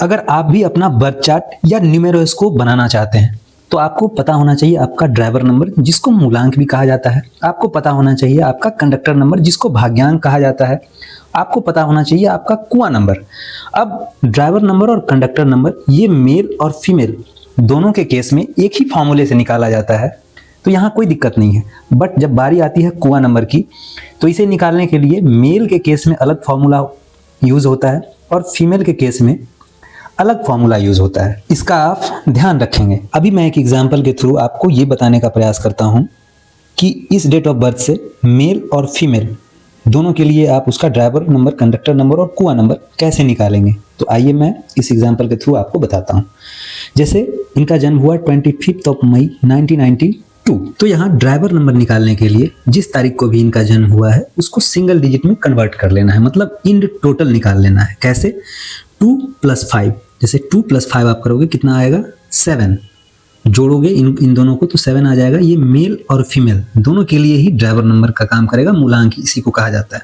अगर आप भी अपना बर्थ चार्ट या न्यूमेरोस्कोप बनाना चाहते हैं तो आपको पता होना चाहिए आपका ड्राइवर नंबर जिसको मूलांक भी कहा जाता है, आपको पता होना चाहिए आपका कंडक्टर नंबर जिसको भाग्यांक कहा जाता है, आपको पता होना चाहिए आपका कुआं नंबर। अब ड्राइवर नंबर और कंडक्टर नंबर ये मेल और फीमेल दोनों के केस में एक ही फॉर्मूले से निकाला जाता है, तो यहाँ कोई दिक्कत नहीं है। बट जब बारी आती है कुआं नंबर की तो इसे निकालने के लिए मेल के केस में अलग फॉर्मूला यूज होता है और फीमेल के केस में अलग फॉर्मूला यूज होता है। इसका आप ध्यान रखेंगे। अभी मैं एक एग्जांपल के थ्रू आपको ये बताने का प्रयास करता हूँ कि इस डेट ऑफ बर्थ से मेल और फीमेल दोनों के लिए आप उसका ड्राइवर नंबर, कंडक्टर नंबर और कुआं नंबर कैसे निकालेंगे। तो आइए मैं इस एग्जांपल के थ्रू आपको बताता हूँ। जैसे इनका जन्म हुआ 25 मई 1992, तो यहाँ ड्राइवर नंबर निकालने के लिए जिस तारीख को भी इनका जन्म हुआ है उसको सिंगल डिजिट में कन्वर्ट कर लेना है, मतलब इंड टोटल निकाल लेना है। कैसे? 2 + 5, जैसे 2 + 5 आप करोगे कितना आएगा? 7। जोड़ोगे इन दोनों को तो 7 आ जाएगा। ये मेल और फीमेल दोनों के लिए ही ड्राइवर नंबर का काम करेगा, मूलांक इसी को कहा जाता है।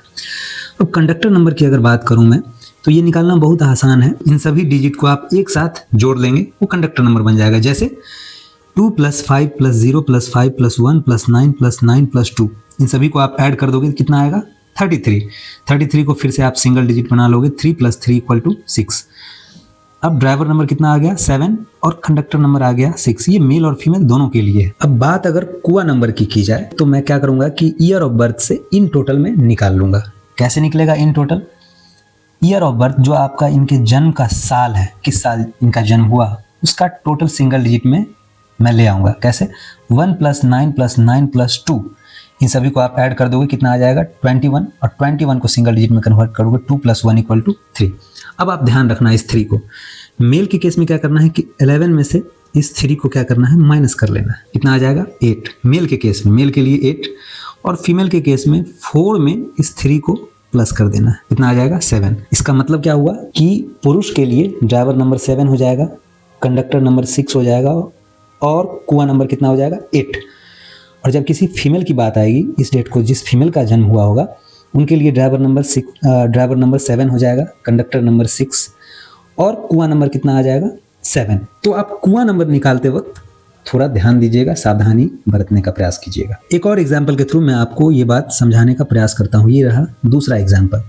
अब कंडक्टर नंबर की अगर बात करूं मैं तो ये निकालना बहुत आसान है। इन सभी डिजिट को आप एक साथ जोड़ लेंगे, वो कंडक्टर नंबर बन जाएगा। जैसे 2 + 5 + 0 + 5 + 1 + 9 + 9 + 2, इन सभी को आप ऐड कर दोगे तो कितना आएगा? 33 को फिर से आप सिंगल डिजिट बना लोगे, 3 + 3 = 6। अब ड्राइवर नंबर कितना आ गया? 7 और कंडक्टर नंबर आ गया 6। ये मेल और फीमेल दोनों के लिए। अब बात अगर कुआं नंबर की जाए तो मैं क्या करूंगा कि ईयर ऑफ बर्थ से इन टोटल में निकाल लूंगा। कैसे निकलेगा in total? Year of birth जो आपका इनके जन्म का साल है, किस साल इनका जन्म हुआ, उसका टोटल सिंगल डिजिट में मैं ले आऊंगा। कैसे? 1 + 9 + 9 + 2, इन सभी को आप ऐड कर दोगे कितना आ जाएगा? 21, और 21 को सिंगल डिजिट में कन्वर्ट करोगे 2 + 1 = 3। अब आप ध्यान रखना इस 3 को। मेल के केस में क्या करना है कि 11 में से इस 3 को क्या करना है? माइनस कर लेना है। कितना आ जाएगा? 8। मेल के केस में, मेल के लिए 8, और फीमेल के केस में 4 में इस 3 को प्लस कर देना है। कितना आ जाएगा? 7। इसका मतलब क्या हुआ कि पुरुष के लिए ड्राइवर नंबर 7 हो जाएगा, कंडक्टर नंबर 6 हो जाएगा, और कुआं नंबर कितना हो जाएगा? 8। और जब किसी फीमेल की बात आएगी, इस डेट को जिस फीमेल का जन्म हुआ होगा उनके लिए ड्राइवर नंबर 7 हो जाएगा, कंडक्टर नंबर 6, और कुआं नंबर कितना आ जाएगा? 7। तो आप कुआं नंबर निकालते वक्त थोड़ा ध्यान दीजिएगा, सावधानी बरतने का प्रयास कीजिएगा। एक और एग्जाम्पल के थ्रू मैं आपको ये बात समझाने का प्रयास करता हूँ। ये रहा दूसरा एग्जाम्पल।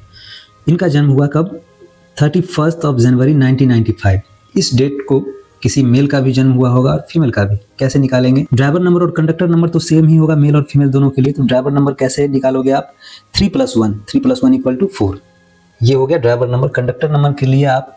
इनका जन्म हुआ कब? 31 जनवरी 1995। इस डेट को किसी मेल का भी जन्म हुआ होगा और फीमेल का भी। कैसे निकालेंगे? ड्राइवर नंबर और कंडक्टर नंबर तो सेम ही होगा मेल और फीमेल दोनों के लिए। तो ड्राइवर नंबर कैसे निकालोगे आप? 3 + 1 = 4। ये हो गया ड्राइवर नंबर। कंडक्टर नंबर के लिए आप